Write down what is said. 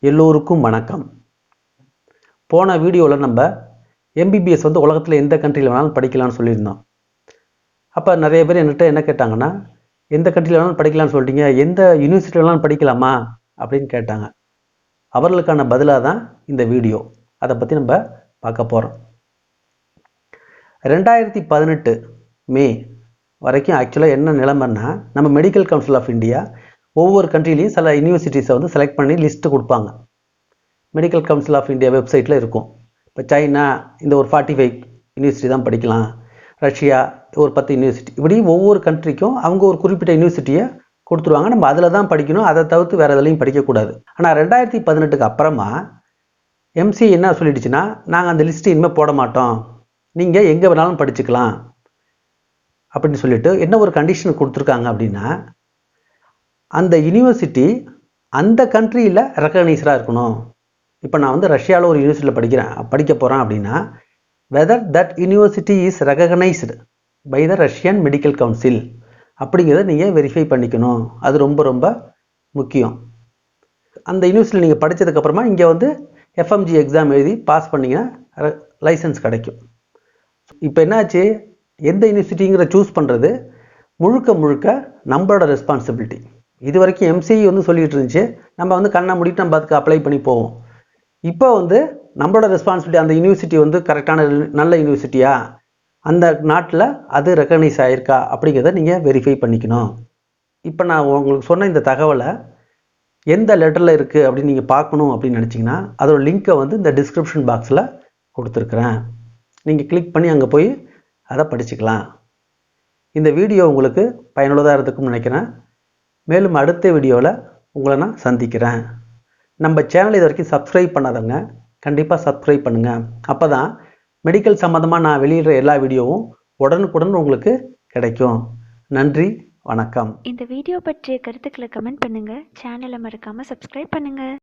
எல்லோருக்கும் வணக்கம். போன வீடியோவில் நம்ம எம்பிபிஎஸ் வந்து உலகத்தில் எந்த கண்ட்ரியில் வேணாலும் படிக்கலாம்னு சொல்லியிருந்தோம். அப்போ நிறைய பேர் என்கிட்ட என்ன கேட்டாங்கன்னா, எந்த கண்ட்ரியில் வேணாலும் படிக்கலாம்னு சொல்லிட்டீங்க, எந்த யூனிவர்சிட்டி வேணாலும் படிக்கலாமா அப்படின்னு கேட்டாங்க. அவர்களுக்கான பதிலாக தான் இந்த வீடியோ. அதை பற்றி நம்ம பார்க்க போகிறோம். 2018 மே வரைக்கும் ஆக்சுவலாக என்ன நிலைமைன்னா, நம்ம மெடிக்கல் கவுன்சில் ஆஃப் இந்தியா ஒவ்வொரு கண்ட்ரிலையும் சில யூனிவர்சிட்டிஸை வந்து செலக்ட் பண்ணி லிஸ்ட்டு கொடுப்பாங்க. மெடிக்கல் கவுன்சில் ஆஃப் இந்தியா வெப்சைட்டில் இருக்கும். இப்போ சைனா இந்த ஒரு 45 யூனிவர்சிட்டி தான் படிக்கலாம், ரஷ்யா ஒரு 10 யூனிவர்சிட்டி, இப்படி ஒவ்வொரு கண்ட்ரிக்கும் அவங்க ஒரு குறிப்பிட்ட யூனிவர்சிட்டியை கொடுத்துருவாங்க. நம்ம அதில் தான் படிக்கணும், அதை தவிர்த்து வேறு எதுலையும் படிக்கக்கூடாது. ஆனால் 2018க்கு அப்புறமா எம்சிஏ என்ன சொல்லிடுச்சுன்னா, நாங்கள் அந்த லிஸ்ட்டு இனிமேல் போட மாட்டோம், நீங்கள் எங்கே வேணாலும் படிச்சுக்கலாம் அப்படின்னு சொல்லிட்டு என்ன ஒரு கண்டிஷன் கொடுத்துருக்காங்க அப்படின்னா, அந்த யூனிவர்சிட்டி அந்த கண்ட்ரியில் ரெக்கக்னைஸ்டாக இருக்கணும். இப்போ நான் வந்து ரஷ்யாவில் ஒரு யூனிவர்சிட்டியில் படிக்க போகிறேன் அப்படின்னா, whether that university is recognised by the Russian medical council அப்படிங்கிறத நீங்கள் வெரிஃபை பண்ணிக்கணும். அது ரொம்ப ரொம்ப முக்கியம். அந்த யூனிவர்சிட்டியில் நீங்கள் படித்ததுக்கப்புறமா இங்கே வந்து எஃப்எம்ஜி எக்ஸாம் எழுதி பாஸ் பண்ணிங்கன்னா லைசன்ஸ் கிடைக்கும். இப்போ என்னாச்சு, எந்த யூனிவர்சிட்டிங்கிற சூஸ் பண்ணுறது முழுக்க முழுக்க நம்மளோட ரெஸ்பான்சிபிலிட்டி. இது வரைக்கும் எம்சிஇ வந்து சொல்லிகிட்டு இருந்துச்சு, நம்ம வந்து கண்ணை மூடிட்டு நம்ம அதுக்கு அப்ளை பண்ணி போவோம். இப்போ வந்து நம்மளோட ரெஸ்பான்சிபிலிட்டி, அந்த யூனிவர்சிட்டி வந்து கரெக்டான நல்ல யூனிவர்சிட்டியா, அந்த நாட்டில் அது ரெக்கக்னைஸ் ஆகிருக்கா அப்படிங்கிறத நீங்கள் வெரிஃபை பண்ணிக்கணும். இப்போ நான் உங்களுக்கு சொன்ன இந்த தகவலை எந்த லெட்டரில் இருக்குது அப்படின்னு நீங்கள் பார்க்கணும் அப்படின்னு நினச்சிங்கன்னா, அதோட லிங்க்கை வந்து இந்த டிஸ்கிரிப்ஷன் பாக்ஸில் கொடுத்துருக்குறேன். நீங்கள் கிளிக் பண்ணி அங்கே போய் அதை படிச்சுக்கலாம். இந்த வீடியோ உங்களுக்கு பயனுள்ளதாக இருக்கும்னு நினைக்கிறேன். மேலும் அடுத்த வீடியோவில் உங்களை நான் சந்திக்கிறேன். நம்ம சேனல் இது வரைக்கும் சப்ஸ்கிரைப் பண்ணாதவங்க கண்டிப்பாக சப்ஸ்கிரைப் பண்ணுங்கள். அப்போ தான் மெடிக்கல் சம்மந்தமாக நான் வெளியிடுற எல்லா வீடியோவும் உடனுக்குடன் உங்களுக்கு கிடைக்கும். நன்றி, வணக்கம். இந்த வீடியோ பற்றிய கருத்துக்களை கமெண்ட் பண்ணுங்கள். சேனலை மறக்காமல் சப்ஸ்கிரைப் பண்ணுங்கள்.